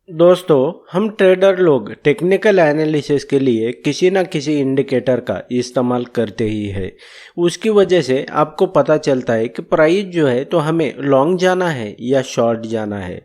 दोस्तों, हम ट्रेडर लोग टेक्निकल एनालिसिस के लिए किसी न किसी इंडिकेटर का इस्तेमाल करते ही है। उसकी वजह से आपको पता चलता है कि प्राइस जो है तो हमें लॉन्ग जाना है या शॉर्ट जाना है।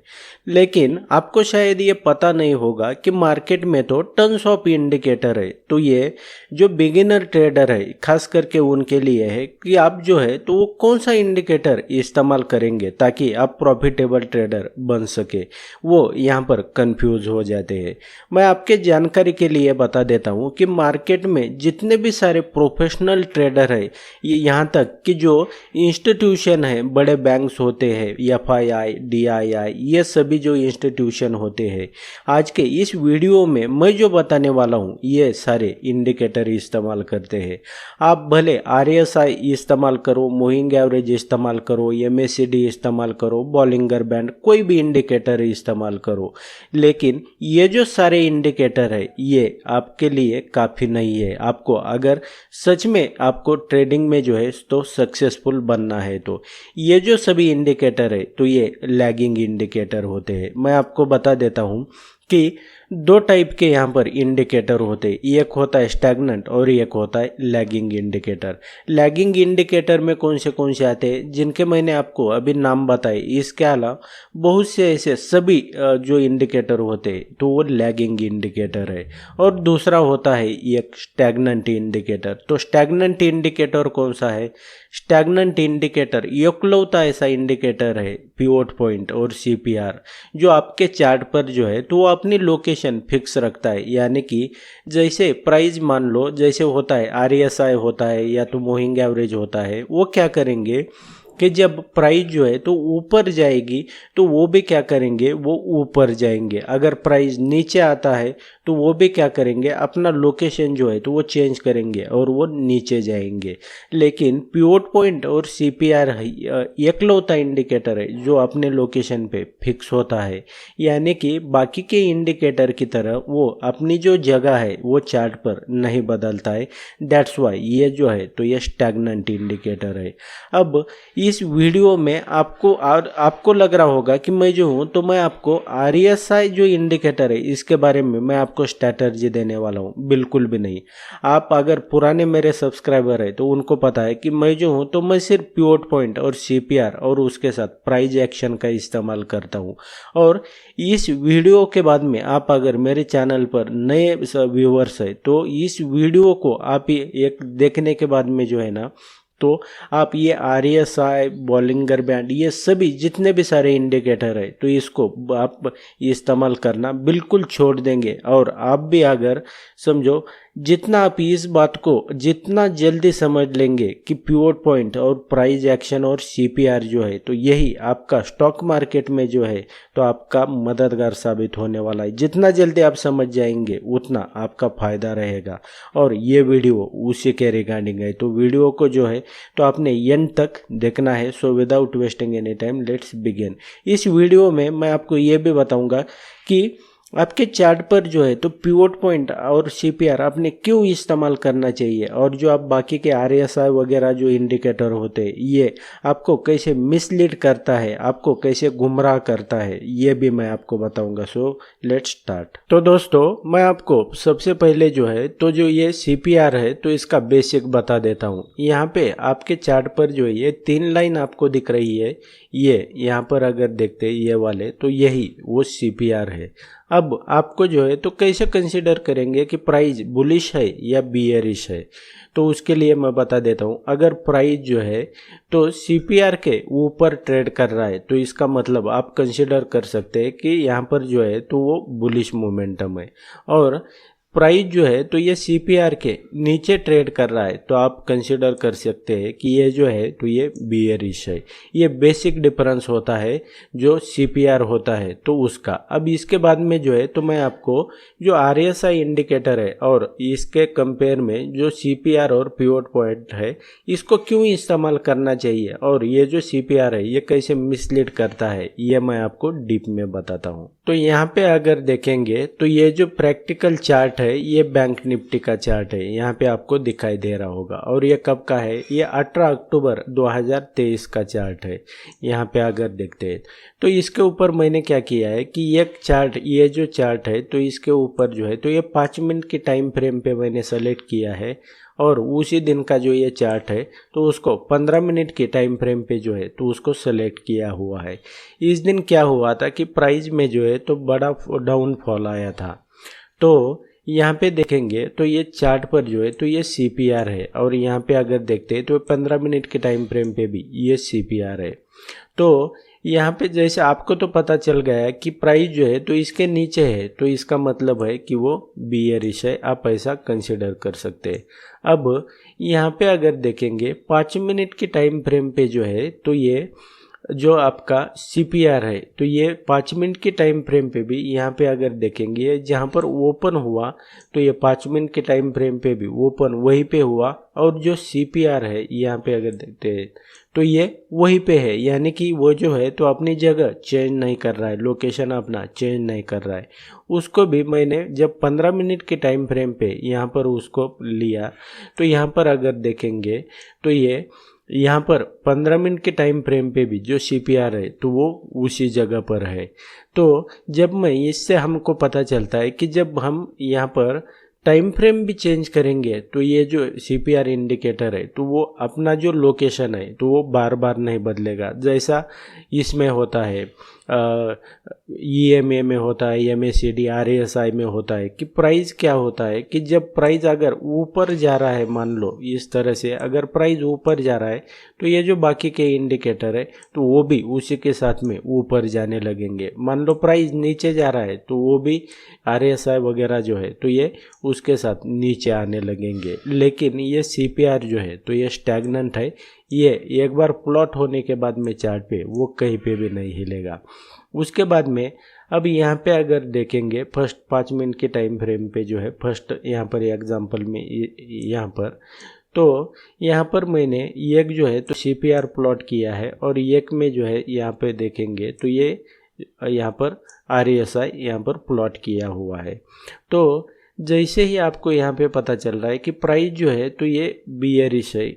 लेकिन आपको शायद ये पता नहीं होगा कि मार्केट में तो टन्स ऑफ इंडिकेटर है। तो ये जो बिगिनर ट्रेडर है खास करके उनके लिए है कि आप जो है तो वो कौन सा इंडिकेटर इस्तेमाल करेंगे ताकि आप प्रॉफिटेबल ट्रेडर बन सके, वो यहाँ पर कंफ्यूज हो जाते हैं। मैं आपके जानकारी के लिए बता देता हूँ कि मार्केट में जितने भी सारे प्रोफेशनल ट्रेडर है, ये यहाँ तक कि जो इंस्टीट्यूशन है, बड़े बैंक्स होते हैं, एफआईआई, डीआईआई, ये सभी जो इंस्टीट्यूशन होते हैं, आज के इस वीडियो में मैं जो बताने वाला हूँ ये सारे इंडिकेटर इस्तेमाल करते हैं। आप भले आरएसआई इस्तेमाल करो, मूविंग एवरेज इस्तेमाल करो, एमएसीडी इस्तेमाल करो, बॉलिंगर बैंड, कोई भी इंडिकेटर इस्तेमाल करो, लेकिन ये जो सारे इंडिकेटर है ये आपके लिए काफ़ी नहीं है। आपको अगर सच में आपको ट्रेडिंग में जो है तो सक्सेसफुल बनना है तो ये जो सभी इंडिकेटर है तो ये लैगिंग इंडिकेटर होते हैं। मैं आपको बता देता हूँ कि दो टाइप के यहाँ पर इंडिकेटर होते हैं, एक होता है स्टैग्नेंट और एक होता है लैगिंग इंडिकेटर। लैगिंग इंडिकेटर में कौन से आते हैं जिनके मैंने आपको अभी नाम बताए, इसके अलावा बहुत से ऐसे सभी जो इंडिकेटर होते हैं तो वो लैगिंग इंडिकेटर है। और दूसरा होता है एक स्टैग्नेंट इंडिकेटर। तो स्टैग्नेंट इंडिकेटर कौन सा है? स्टैग्नेंट इंडिकेटर एकलौता ऐसा इंडिकेटर है, पिवोट पॉइंट और सीपीआर, जो आपके चार्ट पर जो है तो वो अपनी लोकेशन फिक्स रखता है। यानी कि जैसे प्राइस मान लो जैसे होता है आरएसआई होता है या तो मूविंग एवरेज होता है, वो क्या करेंगे कि जब प्राइस जो है तो ऊपर जाएगी तो वो भी क्या करेंगे, वो ऊपर जाएंगे। अगर प्राइस नीचे आता है तो वो भी क्या करेंगे, अपना लोकेशन जो है तो वो चेंज करेंगे और वो नीचे जाएंगे। लेकिन पिवोट पॉइंट और सीपीआर एकलौता इंडिकेटर है जो अपने लोकेशन पे फिक्स होता है। यानी कि बाकी के इंडिकेटर की तरह वो अपनी जो जगह है वो चार्ट पर नहीं बदलता है। दैट्स वाई ये जो है तो ये स्टैग्नेंट इंडिकेटर है। अब इस वीडियो में आपको लग रहा होगा कि मैं जो हूँ तो मैं आपको आरएसआई जो इंडिकेटर है इसके बारे में मैं आपको स्ट्रैटेजी देने वाला हूँ, बिल्कुल भी नहीं। आप अगर पुराने मेरे सब्सक्राइबर है तो उनको पता है कि मैं जो हूँ तो मैं सिर्फ पिवोट पॉइंट और सीपीआर और उसके साथ प्राइस एक्शन का इस्तेमाल करता हूँ। और इस वीडियो के बाद में आप अगर मेरे चैनल पर नए व्यूअर्स है तो इस वीडियो को आप एक देखने के बाद में जो है ना तो आप ये आरएसआई, बॉलिंगर बैंड, ये सभी जितने भी सारे इंडिकेटर है तो इसको आप इस्तेमाल करना बिल्कुल छोड़ देंगे। और आप भी अगर समझो जितना आप इस बात को जितना जल्दी समझ लेंगे कि पिवोट पॉइंट और प्राइस एक्शन और सीपीआर जो है तो यही आपका स्टॉक मार्केट में जो है तो आपका मददगार साबित होने वाला है। जितना जल्दी आप समझ जाएंगे उतना आपका फायदा रहेगा। और ये वीडियो उसी के रिगार्डिंग है, तो वीडियो को जो है तो आपने एंड तक देखना है। So without wasting any time let's begin. इस वीडियो में मैं आपको ये भी बताऊंगा कि आपके चार्ट पर जो है तो पिवोट पॉइंट और सीपीआर आपने क्यों इस्तेमाल करना चाहिए, और जो आप बाकी के आरएसआई वगैरह जो इंडिकेटर होते हैं ये आपको कैसे मिसलीड करता है, आपको कैसे गुमराह करता है, ये भी मैं आपको बताऊंगा। So let's start. तो दोस्तों मैं आपको सबसे पहले जो है तो जो ये सीपीआर है तो इसका बेसिक बता देता हूँ। यहाँ पे आपके चार्ट पर जो है ये 3 लाइन आपको दिख रही है, ये यहाँ पर अगर देखते हैं ये वाले तो यही वो सीपीआर है। अब आपको जो है तो कैसे कंसीडर करेंगे कि प्राइस बुलिश है या बियरिश है, तो उसके लिए मैं बता देता हूँ। अगर प्राइस जो है तो सीपीआर के ऊपर ट्रेड कर रहा है तो इसका मतलब आप कंसीडर कर सकते हैं कि यहाँ पर जो है तो वो बुलिश मोमेंटम है। और प्राइस जो है तो ये सीपीआर के नीचे ट्रेड कर रहा है तो आप कंसीडर कर सकते हैं कि ये जो है तो ये बियरिश है। ये बेसिक डिफरेंस होता है जो सीपीआर होता है तो उसका। अब इसके बाद में जो है तो मैं आपको जो आरएसआई इंडिकेटर है और इसके कंपेयर में जो सीपीआर और पिवोट पॉइंट है इसको क्यों इस्तेमाल करना चाहिए और ये जो सीपीआर है ये कैसे मिसलीड करता है ये मैं आपको डीप में बताता हूँ। तो यहाँ पे अगर देखेंगे तो ये जो प्रैक्टिकल चार्ट है ये बैंक निफ्टी का चार्ट है, यहाँ पे आपको दिखाई दे रहा होगा। और ये कब का है, ये 18 अक्टूबर 2023 का चार्ट है। यहाँ पे अगर देखते हैं तो इसके ऊपर मैंने क्या किया है कि एक चार्ट, ये जो चार्ट है तो इसके ऊपर जो है तो ये 5 मिनट की टाइम फ्रेम पे मैंने सेलेक्ट किया है, और उसी दिन का जो ये चार्ट है तो उसको 15 मिनट के टाइम फ्रेम पे जो है तो उसको सेलेक्ट किया हुआ है। इस दिन क्या हुआ था कि प्राइस में जो है तो बड़ा डाउनफॉल आया था। तो यहाँ पे देखेंगे तो ये चार्ट पर जो है तो ये CPR है, और यहाँ पे अगर देखते हैं तो 15 मिनट के टाइम फ्रेम पे भी ये CPR है। तो यहाँ पे जैसे आपको तो पता चल गया कि प्राइस जो है तो इसके नीचे है, तो इसका मतलब है कि वो बियरिश है, आप ऐसा कंसिडर कर सकते हैं। अब यहाँ पे अगर देखेंगे 5 मिनट के टाइम फ्रेम पे जो है तो ये जो आपका CPR है तो ये 5 मिनट के टाइम फ्रेम पे भी यहाँ पे अगर देखेंगे जहाँ पर ओपन हुआ तो ये 5 मिनट के टाइम फ्रेम पे भी ओपन वहीं पे हुआ, और जो CPR है यहाँ पे अगर देखते हैं तो ये वहीं पे है, यानी कि वो जो है तो अपनी जगह चेंज नहीं कर रहा है, लोकेशन अपना चेंज नहीं कर रहा है। उसको भी मैंने जब 15 मिनट के टाइम फ्रेम पे यहाँ पर उसको लिया तो यहाँ पर अगर देखेंगे तो ये यहाँ पर 15 मिनट के टाइम फ्रेम पे भी जो CPR है तो वो उसी जगह पर है। तो जब मैं इससे हमको पता चलता है कि जब हम यहाँ पर टाइम फ्रेम भी चेंज करेंगे तो ये जो CPR इंडिकेटर है तो वो अपना जो लोकेशन है तो वो बार बार नहीं बदलेगा, जैसा इसमें होता है EMA में होता है, MACD RSI में होता है कि प्राइस क्या होता है कि जब प्राइस अगर ऊपर जा रहा है, मान लो इस तरह से अगर प्राइस ऊपर जा रहा है तो ये जो बाकी के इंडिकेटर है तो वो भी उसी के साथ में ऊपर जाने लगेंगे। मान लो प्राइस नीचे जा रहा है तो वो भी RSI वगैरह जो है तो ये उसके साथ नीचे आने लगेंगे। लेकिन ये CPR जो है तो ये स्टैग्नेंट है, ये एक बार प्लॉट होने के बाद में चार्ट पे वो कहीं पे भी नहीं हिलेगा। उसके बाद में अब यहाँ पे अगर देखेंगे फर्स्ट 5 मिनट के टाइम फ्रेम पे जो है फर्स्ट यहाँ पर एग्जांपल में यहाँ पर तो यहाँ पर मैंने एक जो है तो CPR प्लॉट किया है, और एक में जो है यहाँ पे देखेंगे तो ये यहाँ पर RSI यहाँ पर प्लॉट किया हुआ है। तो जैसे ही आपको यहाँ पे पता चल रहा है कि प्राइस जो है तो ये बियरिश है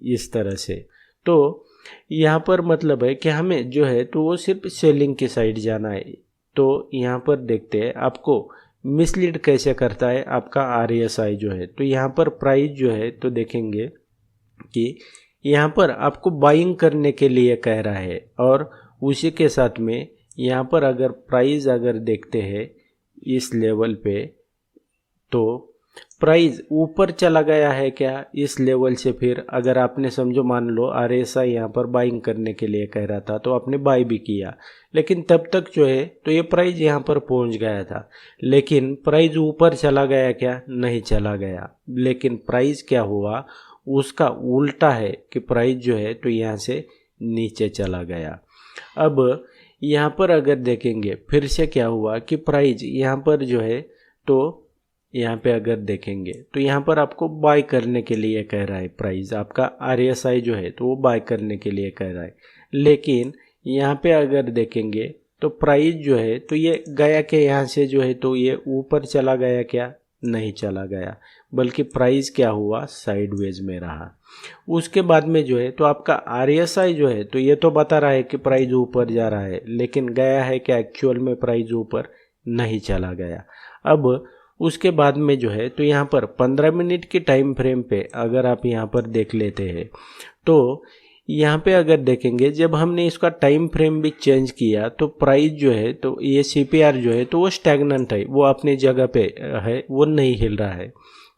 इस तरह से, तो यहाँ पर मतलब है कि हमें जो है तो वो सिर्फ सेलिंग की साइड जाना है। तो यहाँ पर देखते हैं आपको मिसलीड कैसे करता है आपका RSI जो है। तो यहाँ पर प्राइस जो है तो देखेंगे कि यहाँ पर आपको बाइंग करने के लिए कह रहा है, और उसी के साथ में यहाँ पर अगर प्राइस अगर देखते हैं इस लेवल पे तो प्राइस ऊपर चला गया है क्या इस लेवल से, फिर अगर आपने समझो मान लो RSI यहाँ पर बाइंग करने के लिए कह रहा था तो आपने बाई भी किया, लेकिन तब तक जो है तो ये प्राइस यहाँ पर पहुँच गया था, लेकिन प्राइस ऊपर चला गया क्या, नहीं चला गया। लेकिन प्राइस क्या हुआ उसका उल्टा है कि प्राइस जो है तो यहाँ से नीचे चला गया। अब यहाँ पर अगर देखेंगे फिर से क्या हुआ कि प्राइस यहाँ पर जो है तो यहाँ पे अगर देखेंगे तो यहाँ पर आपको बाय करने के लिए कह रहा है, प्राइस आपका RSI जो है तो वो बाय करने के लिए कह रहा है। लेकिन यहाँ पे अगर देखेंगे तो प्राइस जो है तो ये गया के यहाँ से जो है तो ये ऊपर चला गया क्या, नहीं चला गया, बल्कि प्राइस क्या हुआ साइडवेज में रहा। उसके बाद में जो है तो आपका RSI जो है तो ये तो बता रहा है कि प्राइस ऊपर जा रहा है, लेकिन गया है कि एक्चुअल में प्राइस ऊपर नहीं चला गया। अब उसके बाद में जो है तो यहाँ पर 15 मिनट के टाइम फ्रेम पे अगर आप यहाँ पर देख लेते हैं तो यहाँ पे अगर देखेंगे जब हमने इसका टाइम फ्रेम भी चेंज किया तो प्राइस जो है तो ये CPR जो है तो वो स्टैग्नेंट है, वो अपनी जगह पे है, वो नहीं हिल रहा है।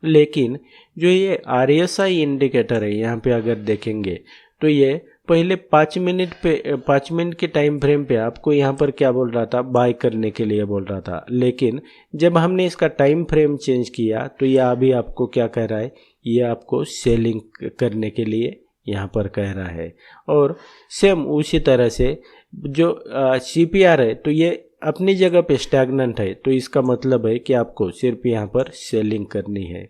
लेकिन जो ये RSI इंडिकेटर है यहाँ पे अगर देखेंगे तो ये पहले 5 मिनट के टाइम फ्रेम पे आपको यहाँ पर क्या बोल रहा था, बाय करने के लिए बोल रहा था, लेकिन जब हमने इसका टाइम फ्रेम चेंज किया तो ये अभी आपको क्या कह रहा है, ये आपको सेलिंग करने के लिए यहाँ पर कह रहा है। और सेम उसी तरह से जो CPR है तो ये अपनी जगह पे स्टैग्नेंट है, तो इसका मतलब है कि आपको सिर्फ यहाँ पर सेलिंग करनी है।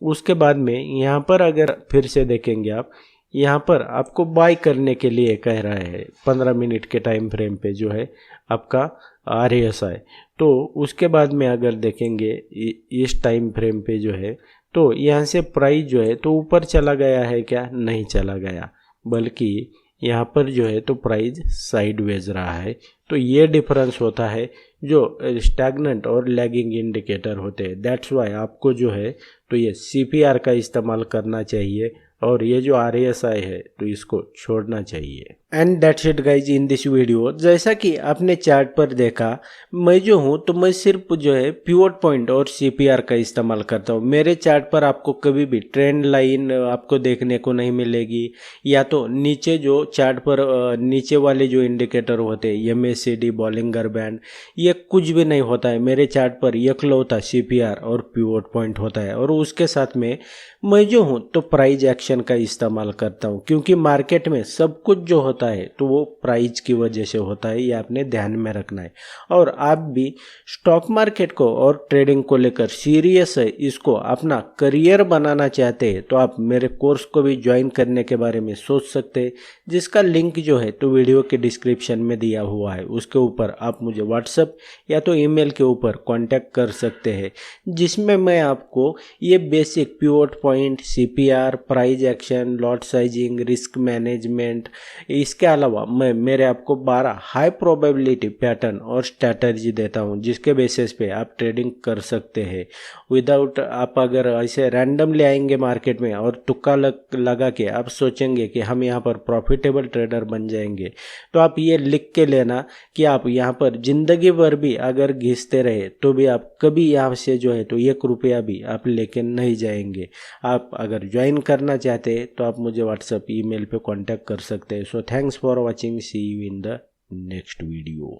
उसके बाद में यहाँ पर अगर फिर से देखेंगे आप, यहाँ पर आपको बाय करने के लिए कह रहा है 15 मिनट के टाइम फ्रेम पे जो है आपका RSI। तो उसके बाद में अगर देखेंगे इस टाइम फ्रेम पे जो है तो यहाँ से प्राइस जो है तो ऊपर चला गया है क्या? नहीं चला गया, बल्कि यहाँ पर जो है तो प्राइस साइडवेज रहा है। तो ये डिफरेंस होता है जो स्टैग्नेंट और लैगिंग इंडिकेटर होते हैं। दैट्स वाई आपको जो है तो ये CPR का इस्तेमाल करना चाहिए और ये जो RSI है तो इसको छोड़ना चाहिए। And that's it guys in this video. जैसा कि आपने चार्ट पर देखा, मैं जो हूँ तो मैं सिर्फ जो है पिवट पॉइंट और CPR का इस्तेमाल करता हूँ। मेरे चार्ट पर आपको कभी भी ट्रेंड लाइन आपको देखने को नहीं मिलेगी, या तो नीचे जो चार्ट पर नीचे वाले जो इंडिकेटर होते हैं MACD, बॉलिंगर बैंड, ये कुछ भी नहीं होता है। मेरे चार्ट पर इकलौता CPR और पिवट पॉइंट होता है। और उसके साथ में मैं जो हूँ तो प्राइस एक्शन का इस्तेमाल करता हूँ, क्योंकि मार्केट में सब कुछ जो होता है तो वो प्राइस की वजह से होता है, ये आपने ध्यान में रखना है। और आप भी स्टॉक मार्केट को और ट्रेडिंग को लेकर सीरियस है, इसको अपना करियर बनाना चाहते हैं तो आप मेरे कोर्स को भी ज्वाइन करने के बारे में सोच सकते हैं, जिसका लिंक जो है तो वीडियो के डिस्क्रिप्शन में दिया हुआ है। उसके ऊपर आप मुझे व्हाट्सएप या तो ईमेल के ऊपर कांटेक्ट कर सकते हैं, जिसमें मैं आपको ये basic pivot point, CPR, price action, lot sizing, risk management, इसके अलावा मैं मेरे आपको 12 हाई प्रोबेबिलिटी पैटर्न और स्ट्रैटेजी देता हूं, जिसके बेसिस पे आप ट्रेडिंग कर सकते हैं विदाउट, आप अगर ऐसे रैंडमली आएंगे मार्केट में और तुक्का लगा के आप सोचेंगे कि हम यहाँ पर प्रॉफिटेबल ट्रेडर बन जाएंगे, तो आप ये लिख के लेना कि आप यहाँ पर जिंदगी भर भी अगर घिसते रहे तो भी आप कभी यहाँ से जो है तो 1 रुपया भी आप लेके नहीं जाएंगे। आप अगर ज्वाइन करना चाहते हैं तो आप मुझे व्हाट्सएप, ईमेल पे कांटेक्ट कर सकते हैं। So thanks for watching, see you in the next video.